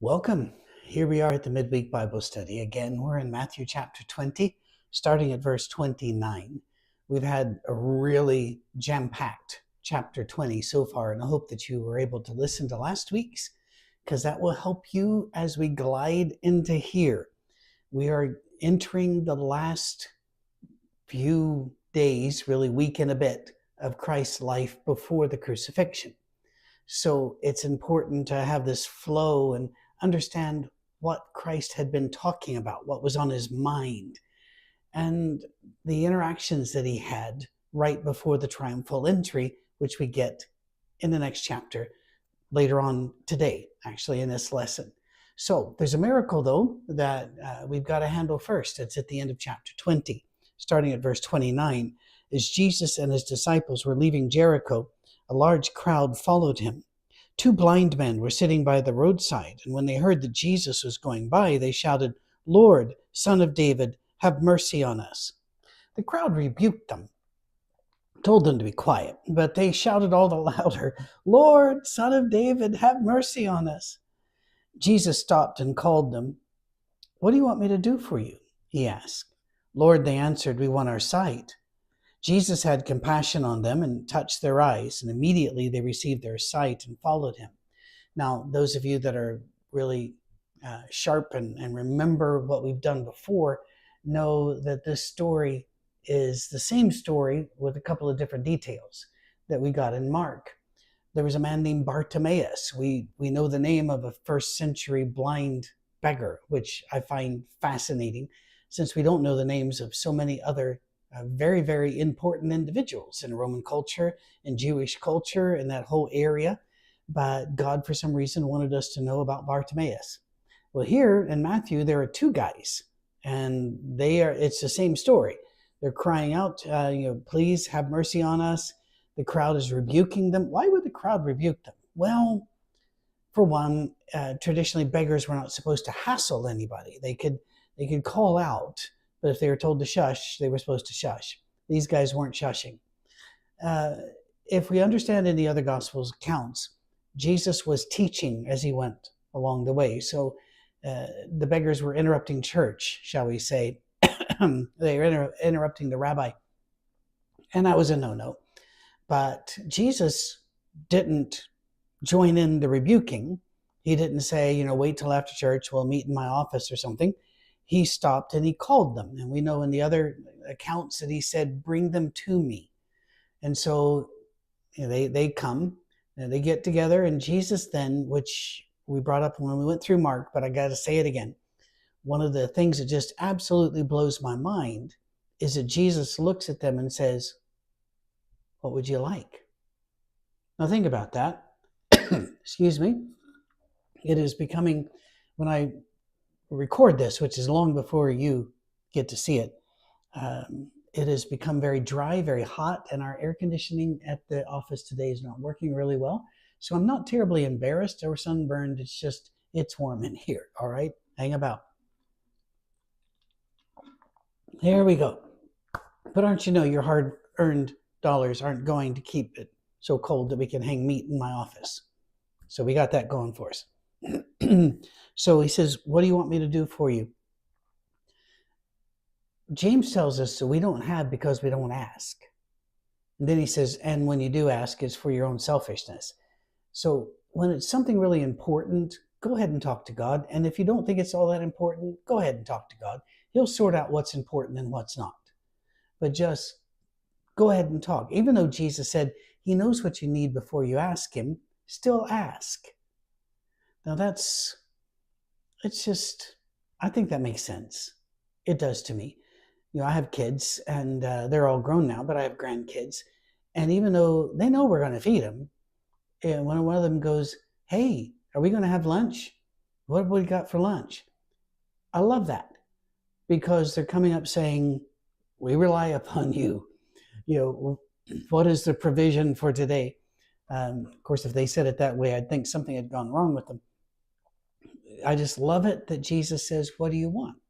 Welcome. Here we are at the Midweek Bible Study. Again, we're in Matthew chapter 20, starting at verse 29. We've had a really jam-packed chapter 20 so far, and I hope that you were able to listen to last week's, because that will help you as we glide into here. We are entering the last few days, really week and a bit, of Christ's life before the crucifixion. So it's important to have this flow and understand what Christ had been talking about, what was on his mind, and the interactions that he had right before the triumphal entry, which we get in the next chapter later on today, actually, in this lesson. So there's a miracle, though, that we've got to handle first. It's at the end of chapter 20, starting at verse 29. As Jesus and his disciples were leaving Jericho, a large crowd followed him. Two blind men were sitting by the roadside, and when they heard that Jesus was going by, they shouted, "Lord, Son of David, have mercy on us." The crowd rebuked them, told them to be quiet, but they shouted all the louder, "Lord, Son of David, have mercy on us." Jesus stopped and called them. "What do you want me to do for you?" he asked. "Lord," they answered, "we want our sight." Jesus had compassion on them and touched their eyes, and immediately they received their sight and followed him. Now, those of you that are really sharp and remember what we've done before know that this story is the same story with a couple of different details that we got in Mark. There was a man named Bartimaeus. We know the name of a first century blind beggar, which I find fascinating since we don't know the names of so many other very, very important individuals in Roman culture, in Jewish culture, in that whole area. But God, for some reason, wanted us to know about Bartimaeus. Well, here in Matthew, there are two guys, and it's the same story. They're crying out, "Please have mercy on us." The crowd is rebuking them. Why would the crowd rebuke them? Well, for one, traditionally beggars were not supposed to hassle anybody. They could call out, but if they were told to shush, they were supposed to shush. These guys weren't shushing. If we understand in the other Gospels accounts, Jesus was teaching as he went along the way. So the beggars were interrupting church, shall we say. They were interrupting the rabbi. And that was a no-no. But Jesus didn't join in the rebuking. He didn't say, wait till after church, we'll meet in my office or something. He stopped and he called them. And we know in the other accounts that he said, "Bring them to me." And so they come and they get together. And Jesus then, which we brought up when we went through Mark, but I got to say it again. One of the things that just absolutely blows my mind is that Jesus looks at them and says, "What would you like?" Now think about that. Excuse me. It is becoming, when I record this, which is long before you get to see it, it has become very dry, very hot, and our air conditioning at the office today is not working really well. So I'm not terribly embarrassed or sunburned. It's warm in here. All right, hang about. There we go. But aren't you know your hard-earned dollars aren't going to keep it so cold that we can hang meat in my office. So we got that going for us. So he says, "What do you want me to do for you?" James tells us that we don't have because we don't ask. And then he says, "And when you do ask, it's for your own selfishness." So when it's something really important, go ahead and talk to God. And if you don't think it's all that important, go ahead and talk to God. He'll sort out what's important and what's not. But just go ahead and talk. Even though Jesus said he knows what you need before you ask him, still ask. Now I think that makes sense. It does to me. I have kids, and they're all grown now, but I have grandkids. And even though they know we're going to feed them, and when one of them goes, "Hey, are we going to have lunch? What have we got for lunch?" I love that, because they're coming up saying, "We rely upon you. What is the provision for today?" Of course, if they said it that way, I'd think something had gone wrong with them. I just love it that Jesus says, "What do you want?"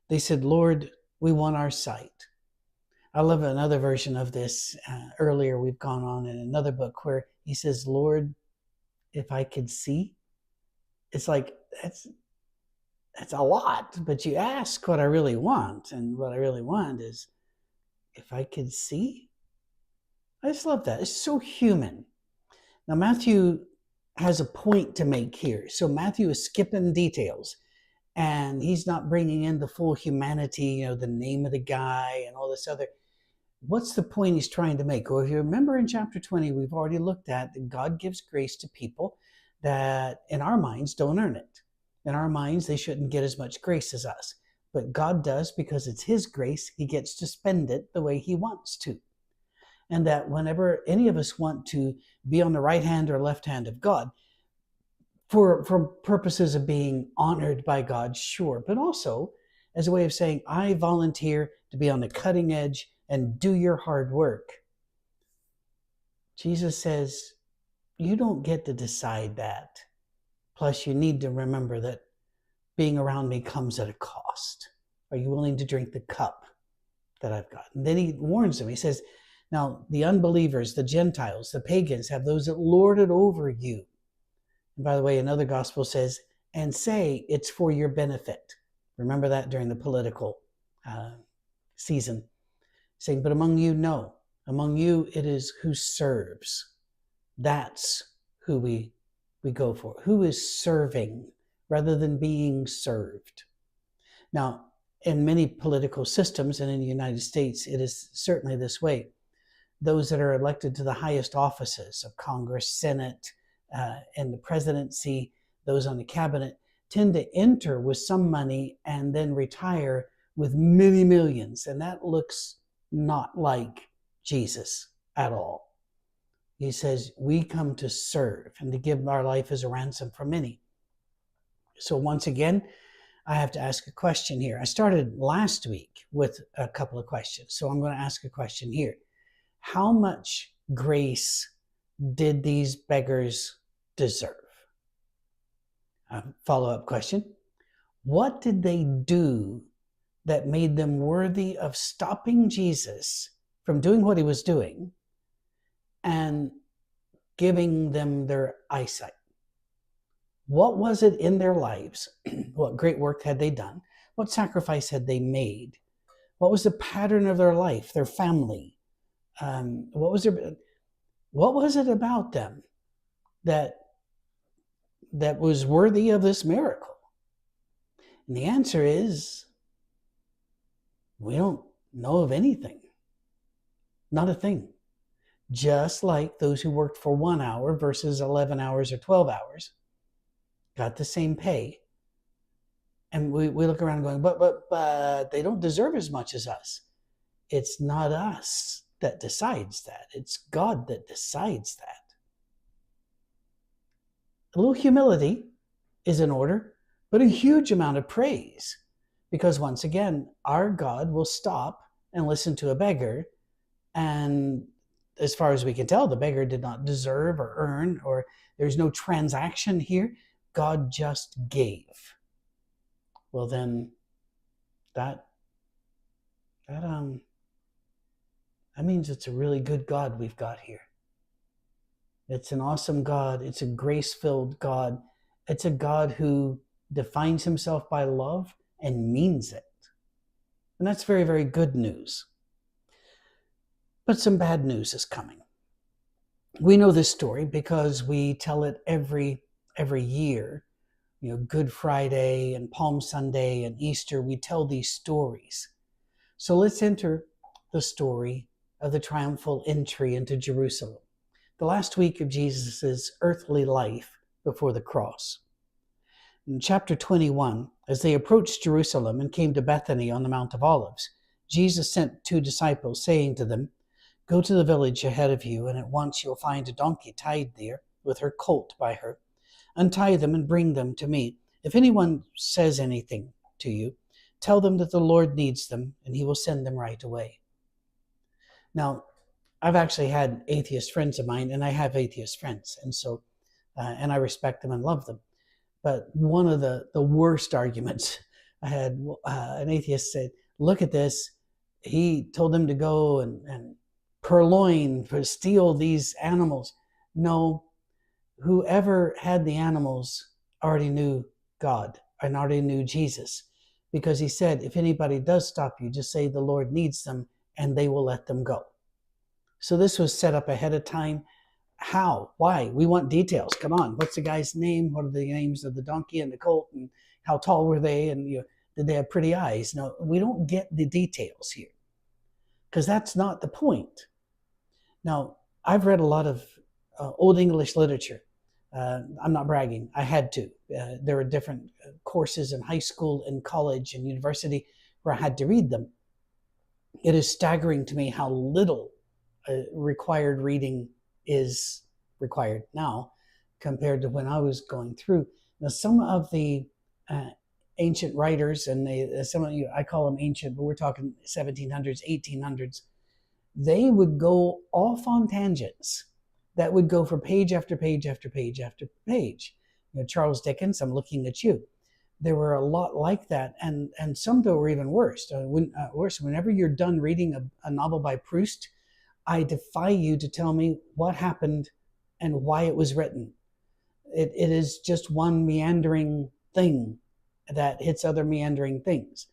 They said, "Lord, we want our sight." I love another version of this. Earlier, we've gone on in another book where he says, "Lord, if I could see." It's like that's a lot. But you ask what I really want, and what I really want is if I could see. I just love that. It's so human. Now Matthew has a point to make here. So Matthew is skipping details, and he's not bringing in the full humanity, the name of the guy and all this other. What's the point he's trying to make? Well, if you remember in chapter 20, we've already looked at that God gives grace to people that in our minds don't earn it. In our minds, they shouldn't get as much grace as us. But God does, because it's his grace. He gets to spend it the way he wants to. And that whenever any of us want to be on the right hand or left hand of God, for purposes of being honored by God, sure, but also as a way of saying, I volunteer to be on the cutting edge and do your hard work. Jesus says, you don't get to decide that. Plus, you need to remember that being around me comes at a cost. Are you willing to drink the cup that I've got? And then he warns them. He says, now, the unbelievers, the Gentiles, the pagans have those that lord it over you. And by the way, another gospel says, and say it's for your benefit. Remember that during the political season. Saying, but among you, no. Among you, it is who serves. That's who we go for. Who is serving rather than being served. Now, in many political systems, and in the United States, it is certainly this way. Those that are elected to the highest offices of Congress, Senate, and the presidency, those on the cabinet, tend to enter with some money and then retire with many millions. And that looks not like Jesus at all. He says, we come to serve and to give our life as a ransom for many. So once again, I have to ask a question here. I started last week with a couple of questions. So I'm going to ask a question here. How much grace did these beggars deserve? Follow-up question. What did they do that made them worthy of stopping Jesus from doing what he was doing and giving them their eyesight? What was it in their lives? What great work had they done? What sacrifice had they made? What was the pattern of their life, their family? What was it about them that was worthy of this miracle? And the answer is, we don't know of anything. Not a thing. Just like those who worked for 1 hour versus 11 hours or 12 hours got the same pay. And we look around going, but they don't deserve as much as us. It's not us that decides that. It's God that decides that. A little humility is in order, but a huge amount of praise. Because once again, our God will stop and listen to a beggar. And as far as we can tell, the beggar did not deserve or earn, or there's no transaction here. God just gave. Well, then that means it's a really good God we've got here. It's an awesome God. It's a grace-filled God. It's a God who defines himself by love and means it. And that's very, very good news. But some bad news is coming. We know this story because we tell it every year. Good Friday and Palm Sunday and Easter, we tell these stories. So let's enter the story of the triumphal entry into Jerusalem, the last week of Jesus' earthly life before the cross. In chapter 21, as they approached Jerusalem and came to Bethany on the Mount of Olives, Jesus sent 2 disciples, saying to them, "Go to the village ahead of you, and at once you'll find a donkey tied there with her colt by her. Untie them and bring them to me. If anyone says anything to you, tell them that the Lord needs them, and he will send them right away." Now, I've actually had atheist friends of mine, and I have atheist friends, and so, and I respect them and love them. But one of the worst arguments I had, an atheist said, "Look at this. He told them to go and purloin, steal these animals." No, whoever had the animals already knew God and already knew Jesus, because he said, if anybody does stop you, just say the Lord needs them and they will let them go. So this was set up ahead of time. How? Why? We want details. Come on. What's the guy's name? What are the names of the donkey and the colt? And how tall were they? And did they have pretty eyes? No, we don't get the details here because that's not the point. Now, I've read a lot of Old English literature. I'm not bragging. I had to. There were different courses in high school and college and university where I had to read them. It is staggering to me how little required reading is required now compared to when I was going through. Now, some of the ancient writers, and some of you, I call them ancient, but we're talking 1700s, 1800s, they would go off on tangents that would go for page after page after page after page. Charles Dickens, I'm looking at you. There were a lot like that, and some that were even worse. Whenever you're done reading a novel by Proust, I defy you to tell me what happened and why it was written. It is just one meandering thing that hits other meandering things.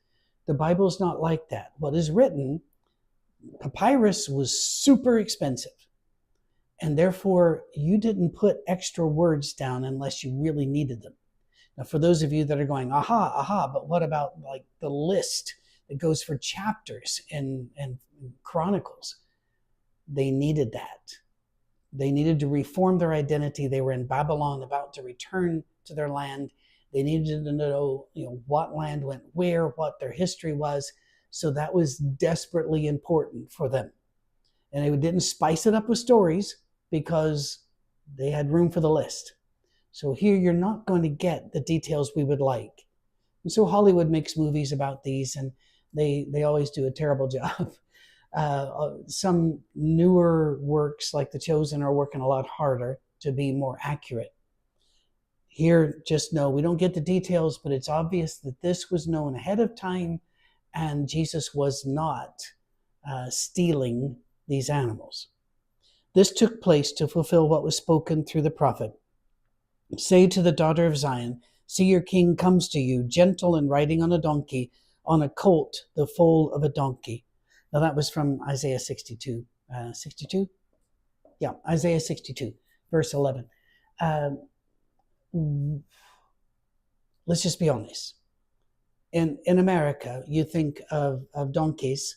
The Bible's not like that. What is written, papyrus was super expensive. And therefore, you didn't put extra words down unless you really needed them. Now, for those of you that are going, aha, but what about like the list that goes for chapters and Chronicles? They needed that. They needed to reform their identity. They were in Babylon, about to return to their land. They needed to know, what land went where, what their history was. So that was desperately important for them. And they didn't spice it up with stories because they had room for the list. So here you're not going to get the details we would like. And so Hollywood makes movies about these, and they always do a terrible job. Some newer works like The Chosen are working a lot harder to be more accurate. Here, just know we don't get the details, but it's obvious that this was known ahead of time, and Jesus was not stealing these animals. This took place to fulfill what was spoken through the prophet. Say to the daughter of Zion, see, your king comes to you, gentle and riding on a donkey, on a colt, the foal of a donkey. Now that was from Isaiah 62. 62? Yeah, Isaiah 62, verse 11. Let's just be honest. In America, you think of donkeys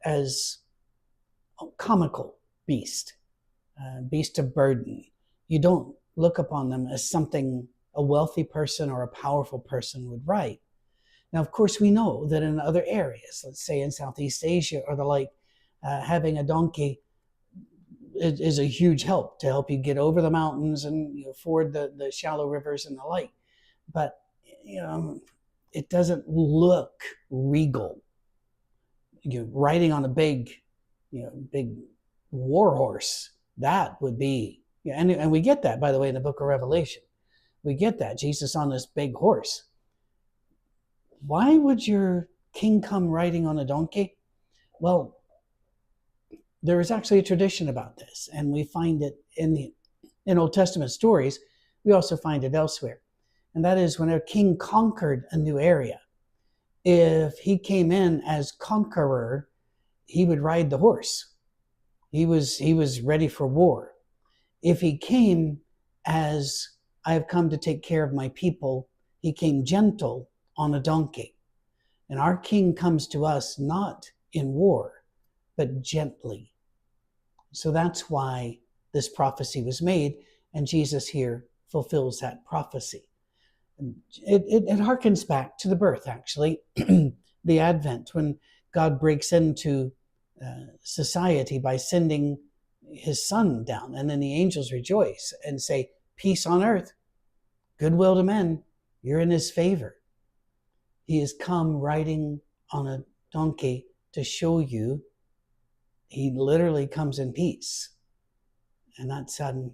as a comical beast of burden. You don't look upon them as something a wealthy person or a powerful person would ride. Now, of course, we know that in other areas, let's say in Southeast Asia or the like, having a donkey is a huge help to help you get over the mountains and ford the shallow rivers and the like. But, it doesn't look regal. You're riding on a big war horse. That would be, and we get that, by the way, in the book of Revelation. We get that, Jesus on this big horse. Why would your king come riding on a donkey? Well, there is actually a tradition about this, and we find it in Old Testament stories. We also find it elsewhere. And that is when a king conquered a new area. If he came in as conqueror, he would ride the horse. He was ready for war. If he came as, I have come to take care of my people, he came gentle on a donkey. And our king comes to us not in war, but gently. So that's why this prophecy was made, and Jesus here fulfills that prophecy. It harkens back to the birth, actually, the Advent, when God breaks into society by sending his son down, and then the angels rejoice and say, peace on earth, goodwill to men, you're in his favor. He has come riding on a donkey to show you he literally comes in peace. And that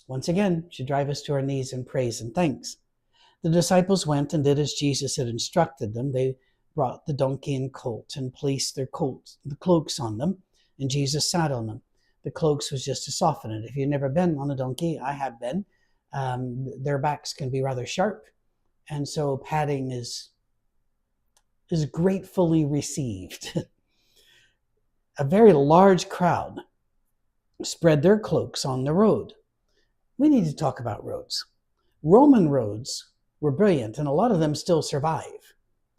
once again, should drive us to our knees in praise and thanks. The disciples went and did as Jesus had instructed them. They brought the donkey and colt and placed the cloaks on them, and Jesus sat on them. The cloaks was just to soften it. If you've never been on a donkey, I have been. Their backs can be rather sharp, And so padding is gratefully received. A very large crowd spread their cloaks on the road. We need to talk about roads. Roman roads were brilliant, and a lot of them still survive.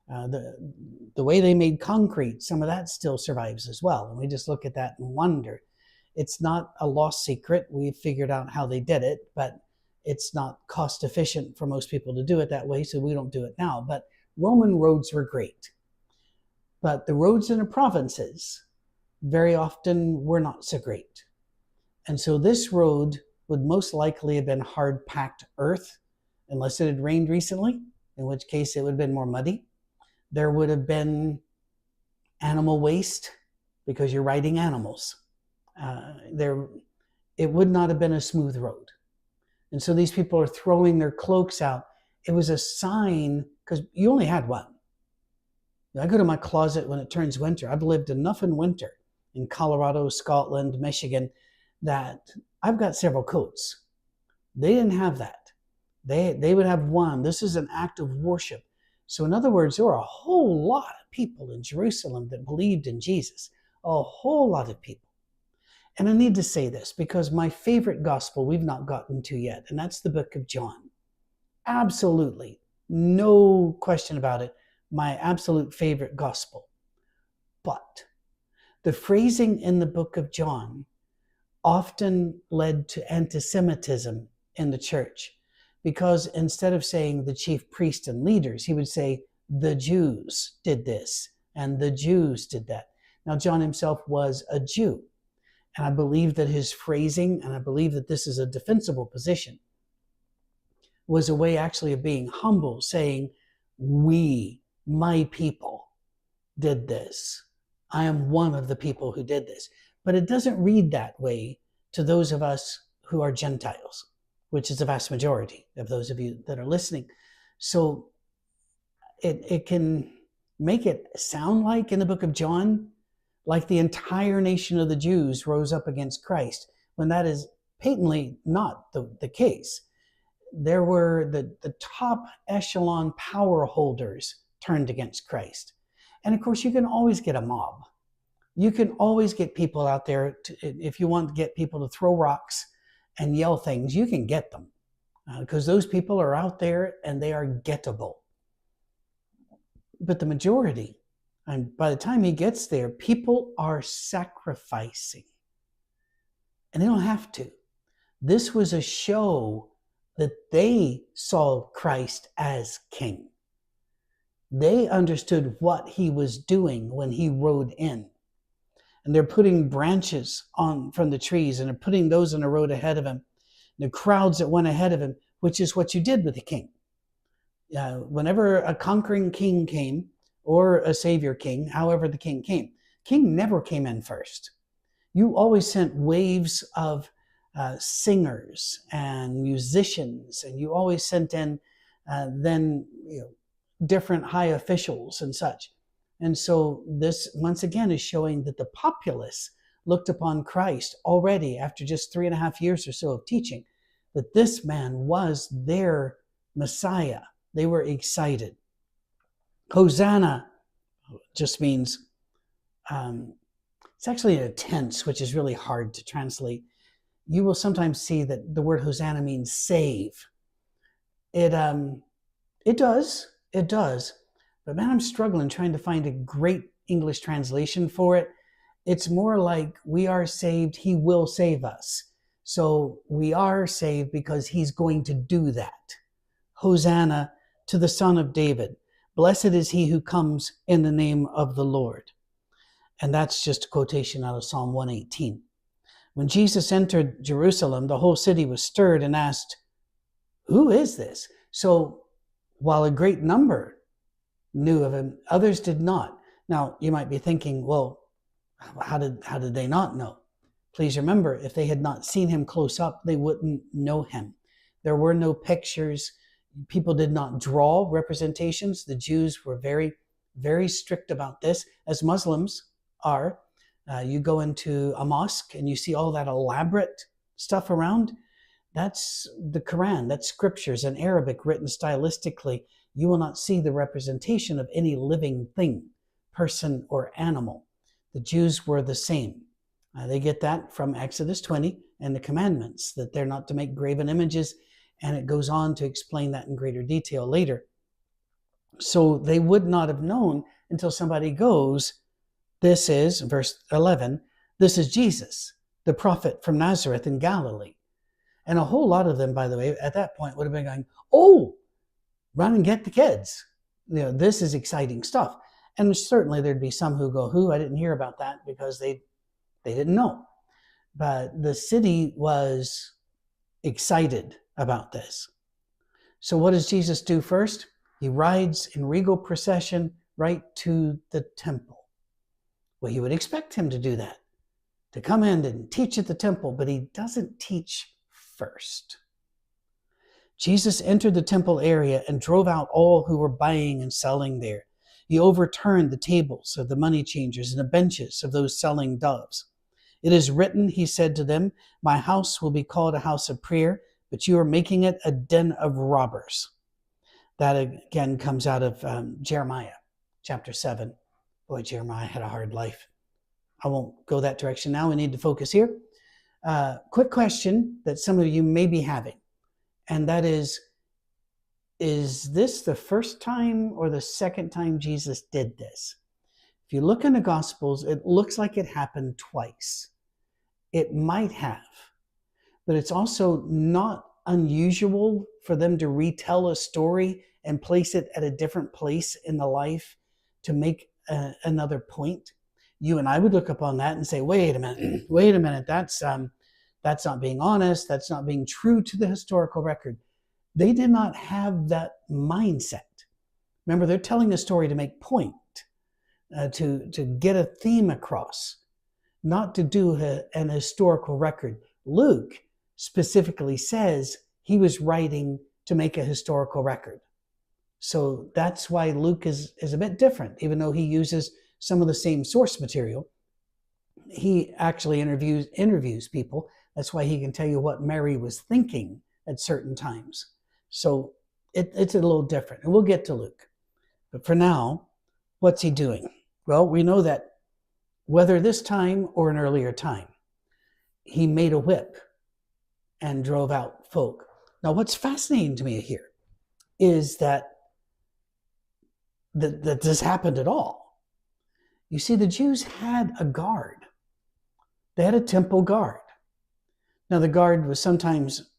The way they made concrete, some of that still survives as well. And we just look at that and wonder. It's not a lost secret. We've figured out how they did it, but it's not cost efficient for most people to do it that way, so we don't do it now. But Roman roads were great. But the roads in the provinces very often were not so great. And so this road would most likely have been hard-packed earth, unless it had rained recently, in which case it would have been more muddy. There would have been animal waste, because you're riding animals. It would not have been a smooth road. And so these people are throwing their cloaks out. It was a sign, because you only had one. I go to my closet when it turns winter. I've lived enough in winter in Colorado, Scotland, Michigan, that I've got several coats. They didn't have that. They would have one. This is an act of worship. So in other words, there were a whole lot of people in Jerusalem that believed in Jesus. A whole lot of people. And I need to say this because my favorite gospel we've not gotten to yet, and that's the book of John. Absolutely, no question about it, my absolute favorite gospel. But the phrasing in the book of John often led to anti-Semitism in the church, because instead of saying the chief priests and leaders, he would say the Jews did this and the Jews did that. Now, John himself was a Jew, and I believe that his phrasing, and I believe that this is a defensible position, was a way actually of being humble, saying, we, my people, did this. I am one of the people who did this. But it doesn't read that way to those of us who are Gentiles, which is the vast majority of those of you that are listening. So it can make it sound like in the book of John, like the entire nation of the Jews rose up against Christ, when that is patently not the case. There were the top echelon power holders turned against Christ. And of course, you can always get a mob. You can always get people out there, if you want to get people to throw rocks and yell things, you can get them. Because those people are out there and they are gettable. But the majority, and by the time he gets there, people are sacrificing. And they don't have to. This was a show that they saw Christ as king. They understood what he was doing when he rode in. And they're putting branches on from the trees, and they're putting those on the road ahead of him. The crowds that went ahead of him, which is what you did with the king. Whenever a conquering king came, or a savior king, however the king never came in first. You always sent waves of singers and musicians, and you always sent in then different high officials and such. And so this, once again, is showing that the populace looked upon Christ already after just 3.5 years or so of teaching, that this man was their Messiah. They were excited. Hosanna just means, it's actually in a tense, which is really hard to translate. You will sometimes see that the word Hosanna means save. It does. But man, I'm struggling trying to find a great English translation for it. It's more like we are saved, he will save us. So we are saved because he's going to do that. Hosanna to the Son of David. Blessed is he who comes in the name of the Lord. And that's just a quotation out of Psalm 118. When Jesus entered Jerusalem, the whole city was stirred and asked, who is this? So while a great number knew of him, others did not. Now, you might be thinking, well, how did they not know? Please remember, if they had not seen him close up, they wouldn't know him. There were no pictures. People did not draw representations. The Jews were very, very strict about this, as Muslims are. You go into a mosque and you see all that elaborate stuff around. That's the Quran, that's scriptures in Arabic written stylistically. You will not see the representation of any living thing, person or animal. The Jews were the same. They get that from Exodus 20 and the commandments, that they're not to make graven images, and it goes on to explain that in greater detail later. So they would not have known until somebody goes, this is, verse 11, this is Jesus, the prophet from Nazareth in Galilee. And a whole lot of them, by the way, at that point would have been going, oh, run and get the kids. This is exciting stuff. And certainly there'd be some who go, I didn't hear about that, because they didn't know. But the city was excited about this. So what does Jesus do first? He rides in regal procession right to the temple. Well, you would expect him to do that, to come in and teach at the temple, but he doesn't teach first. Jesus entered the temple area and drove out all who were buying and selling there. He overturned the tables of the money changers and the benches of those selling doves. It is written, he said to them, my house will be called a house of prayer, but you are making it a den of robbers. That again comes out of Jeremiah chapter 7. Boy, Jeremiah had a hard life. I won't go that direction now. We need to focus here. Quick question that some of you may be having, and that is this the first time or the second time Jesus did this? If you look in the Gospels, it looks like it happened twice. It might have, but it's also not unusual for them to retell a story and place it at a different place in the life to make another point. You and I would look upon that and say, wait a minute, that's not being honest, that's not being true to the historical record. They did not have that mindset. Remember, they're telling a story to make point, to get a theme across, not to do an historical record. Luke specifically says he was writing to make a historical record. So that's why Luke is a bit different. Even though he uses some of the same source material, he actually interviews people. That's why he can tell you what Mary was thinking at certain times. So it's a little different. And we'll get to Luke. But for now, what's he doing? Well, we know that whether this time or an earlier time, he made a whip and drove out folk. Now, what's fascinating to me here is that this happened at all. You see, the Jews had a guard. They had a temple guard. Now, the guard was sometimes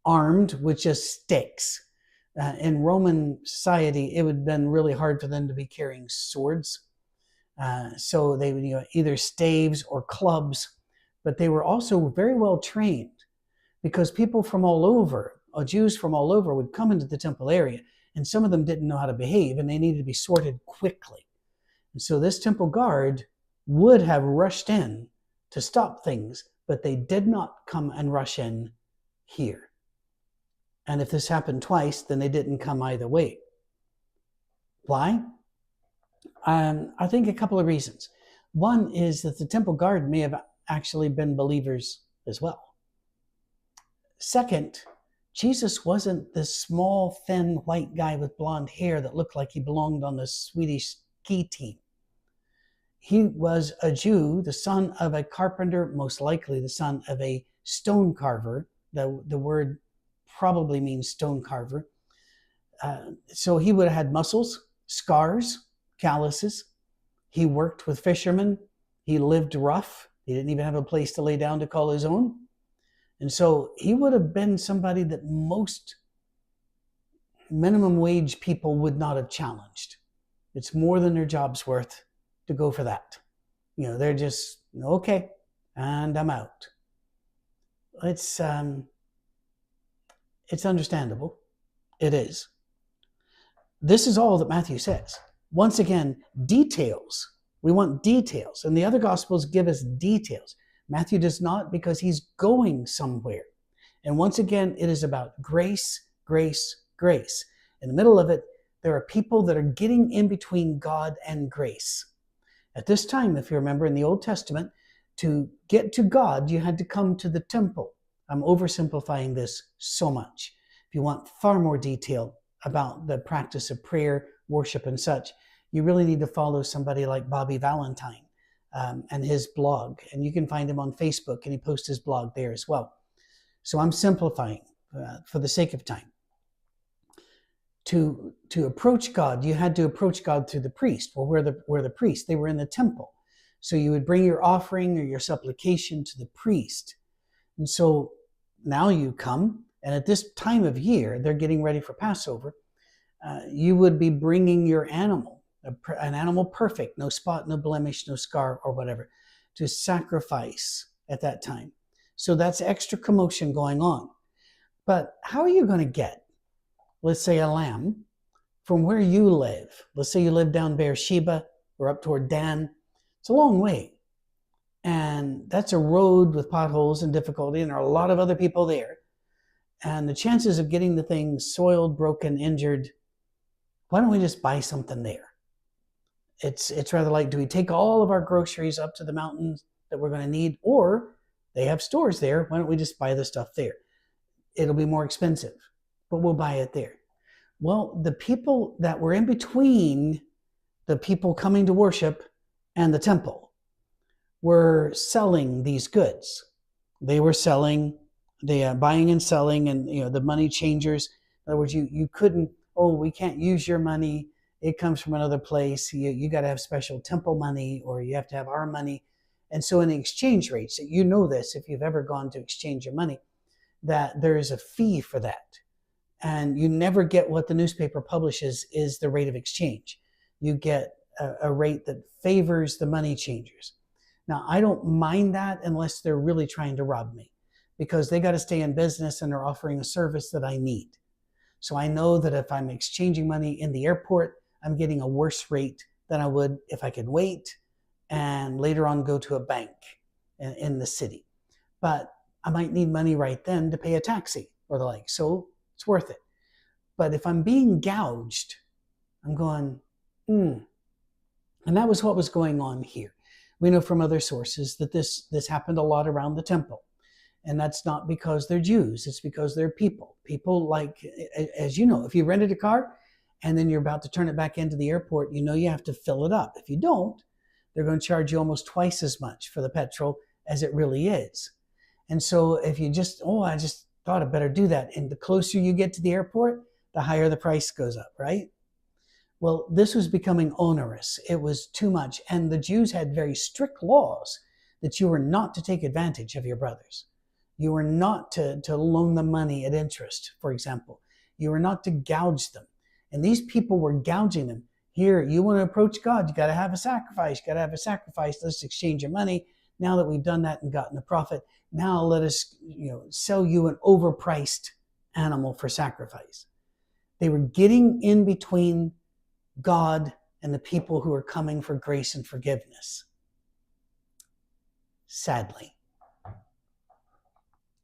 armed with just sticks. In Roman society, it would have been really hard for them to be carrying swords. So they would either staves or clubs, but they were also very well trained, because people from all over, Jews from all over, would come into the temple area, and some of them didn't know how to behave, and they needed to be sorted quickly. And so this temple guard would have rushed in to stop things, but they did not come and rush in here. And if this happened twice, then they didn't come either way. Why? I think a couple of reasons. One is that the temple guard may have actually been believers as well. Second, Jesus wasn't this small, thin, white guy with blonde hair that looked like he belonged on the Swedish ski team. He was a Jew, the son of a carpenter, most likely the son of a stone carver. The word probably means stone carver. So he would have had muscles, scars, calluses. He worked with fishermen. He lived rough. He didn't even have a place to lay down to call his own. And so he would have been somebody that most minimum wage people would not have challenged. It's more than their job's worth to go for that. They're just, okay, and I'm out. It's understandable. It is. This is all that Matthew says. Once again, details. We want details. And the other Gospels give us details. Matthew does not, because he's going somewhere. And once again, it is about grace, grace, grace. In the middle of it, there are people that are getting in between God and grace. At this time, if you remember in the Old Testament, to get to God, you had to come to the temple. I'm oversimplifying this so much. If you want far more detail about the practice of prayer, worship, and such, you really need to follow somebody like Bobby Valentine and his blog. And you can find him on Facebook, and he posts his blog there as well. So I'm simplifying for the sake of time. To approach God, you had to approach God through the priest. Well, where the priests? They were in the temple. So you would bring your offering or your supplication to the priest. And so now you come, and at this time of year, they're getting ready for Passover. You would be bringing your animal, an animal perfect, no spot, no blemish, no scar or whatever, to sacrifice at that time. So that's extra commotion going on. But how are you going to get, let's say, a lamb from where you live? Let's say you live down Beersheba or up toward Dan. It's a long way. And that's a road with potholes and difficulty, and there are a lot of other people there. And the chances of getting the thing soiled, broken, injured, why don't we just buy something there? It's rather like, do we take all of our groceries up to the mountains that we're going to need? Or they have stores there. Why don't we just buy the stuff there? It'll be more expensive, but we'll buy it there. Well, the people that were in between the people coming to worship and the temple were selling these goods. They were selling, buying and selling, and the money changers. In other words, you couldn't, we can't use your money. It comes from another place. You got to have special temple money, or you have to have our money. And so in the exchange rates, you know this if you've ever gone to exchange your money, that there is a fee for that. And you never get what the newspaper publishes is the rate of exchange. You get a rate that favors the money changers. Now, I don't mind that unless they're really trying to rob me, because they got to stay in business and they're offering a service that I need. So I know that if I'm exchanging money in the airport, I'm getting a worse rate than I would if I could wait and later on go to a bank in the city. But I might need money right then to pay a taxi or the like, so it's worth it. But if I'm being gouged, I'm going, And that was what was going on here. We know from other sources that this happened a lot around the temple. And that's not because they're Jews. It's because they're people. People like, as you know, if you rented a car and then you're about to turn it back into the airport, you have to fill it up. If you don't, they're going to charge you almost twice as much for the petrol as it really is. And so if you just, I just thought I'd better do that. And the closer you get to the airport, the higher the price goes up, right? Well, this was becoming onerous. It was too much. And the Jews had very strict laws that you were not to take advantage of your brothers. You were not to loan them money at interest, for example. You were not to gouge them. And these people were gouging them. Here, you want to approach God, you got to have a sacrifice. You got to have a sacrifice. Let's exchange your money. Now that we've done that and gotten the profit, now let us sell you an overpriced animal for sacrifice. They were getting in between God and the people who are coming for grace and forgiveness. Sadly,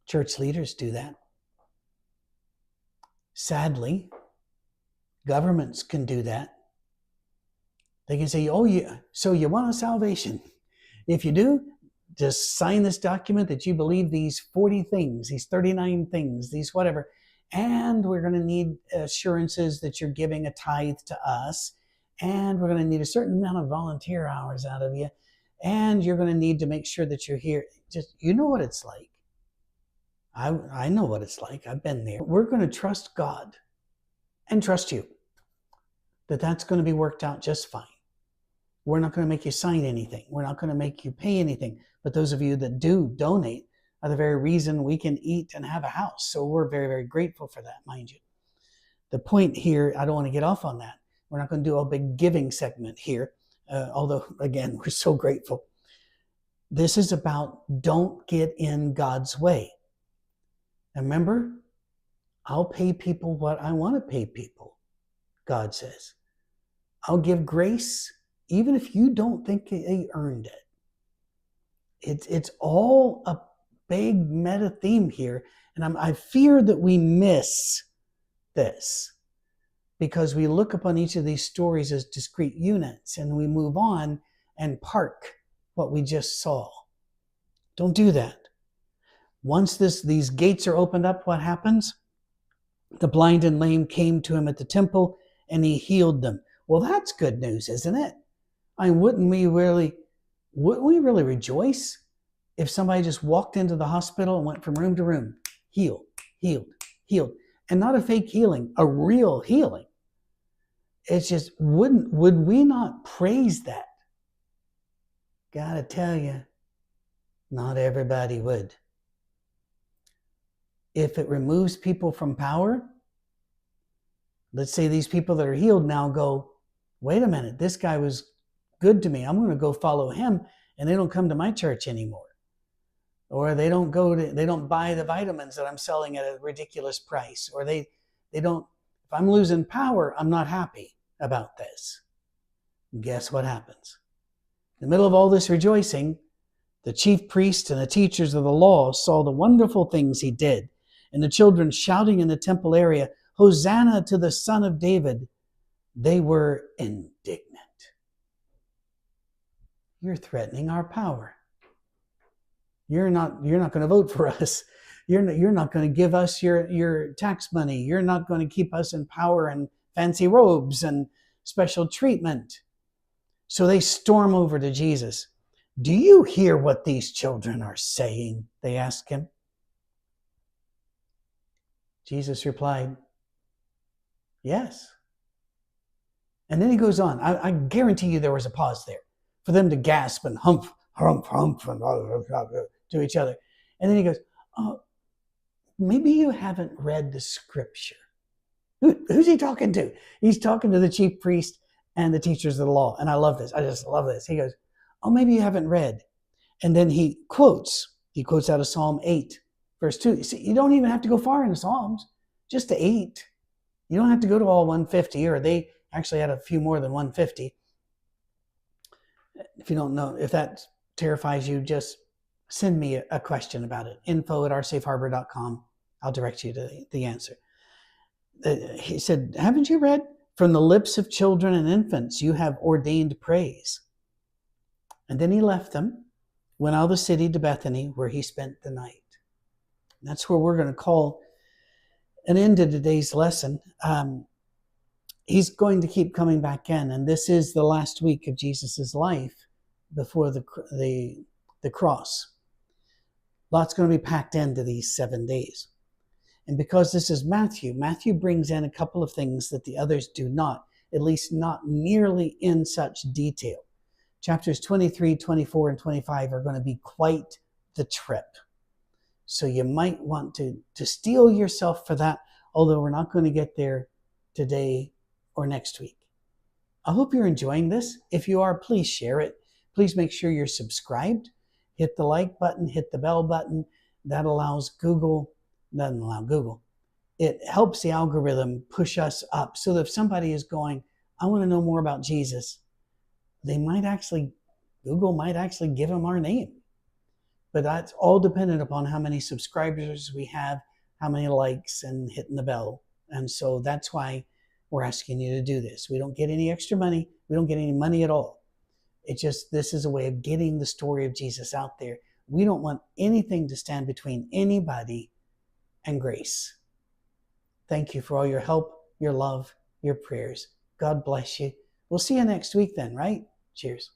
church leaders do that. Sadly, governments can do that. They can say, so you want a salvation. If you do, just sign this document that you believe these 40 things, these 39 things, these whatever. And we're going to need assurances that you're giving a tithe to us. And we're going to need a certain amount of volunteer hours out of you. And you're going to need to make sure that you're here. Just, you know what it's like. I know what it's like. I've been there. We're going to trust God and trust you that that's going to be worked out just fine. We're not going to make you sign anything. We're not going to make you pay anything. But those of you that do donate are the very reason we can eat and have a house. So we're very, very grateful for that, mind you. The point here, I don't want to get off on that. We're not going to do a big giving segment here, although, again, we're so grateful. This is about don't get in God's way. And remember, I'll pay people what I want to pay people, God says. I'll give grace even if you don't think they earned it. It's all a big meta theme here. And I fear that we miss this because we look upon each of these stories as discrete units and we move on and park what we just saw. Don't do that. Once these gates are opened up, what happens? The blind and lame came to him at the temple, and he healed them. Well, that's good news, isn't it? I mean, wouldn't we really rejoice if somebody just walked into the hospital and went from room to room, healed, healed, healed, and not a fake healing, a real healing? It's just, would we not praise that? Gotta tell you, not everybody would. If it removes people from power, let's say these people that are healed now go, wait a minute, this guy was good to me. I'm going to go follow him, and they don't come to my church anymore. Or they don't buy the vitamins that I'm selling at a ridiculous price. Or they don't, if I'm losing power, I'm not happy about this. And guess what happens? In the middle of all this rejoicing, the chief priests and the teachers of the law saw the wonderful things he did, and the children shouting in the temple area, Hosanna to the Son of David. They were indignant. You're threatening our power. You're not going to vote for us. You're not going to give us your tax money. You're not going to keep us in power and fancy robes and special treatment. So they storm over to Jesus. Do you hear what these children are saying? They ask him. Jesus replied, yes. And then he goes on. I guarantee you there was a pause there for them to gasp and hump, and to each other. And then he goes, oh, maybe you haven't read the scripture. Who's he talking to? He's talking to the chief priest and the teachers of the law. And I love this. I just love this. He goes, oh, maybe you haven't read. And then he quotes out of Psalm 8, verse 2. You see, you don't even have to go far in the Psalms, just to 8. You don't have to go to all 150, or they actually had a few more than 150. If you don't know, if that terrifies you, just send me a question about it. info@oursafeharbor.com. I'll direct you to the answer. He said, haven't you read? From the lips of children and infants, you have ordained praise. And then he left them, went out of the city to Bethany, where he spent the night. And that's where we're going to call an end to today's lesson. He's going to keep coming back in, and this is the last week of Jesus's life before the cross. Lots going to be packed into these 7 days. And because this is Matthew brings in a couple of things that the others do not, at least not nearly in such detail. Chapters 23, 24, and 25 are going to be quite the trip. So you might want to steel yourself for that, although we're not going to get there today or next week. I hope you're enjoying this. If you are, please share it. Please make sure you're subscribed. Hit the like button, hit the bell button. That allows Google, doesn't allow Google. It helps the algorithm push us up so that if somebody is going, I want to know more about Jesus, Google might actually give them our name. But that's all dependent upon how many subscribers we have, how many likes, and hitting the bell. And so that's why we're asking you to do this. We don't get any extra money. We don't get any money at all. This is a way of getting the story of Jesus out there. We don't want anything to stand between anybody and grace. Thank you for all your help, your love, your prayers. God bless you. We'll see you next week then, right? Cheers.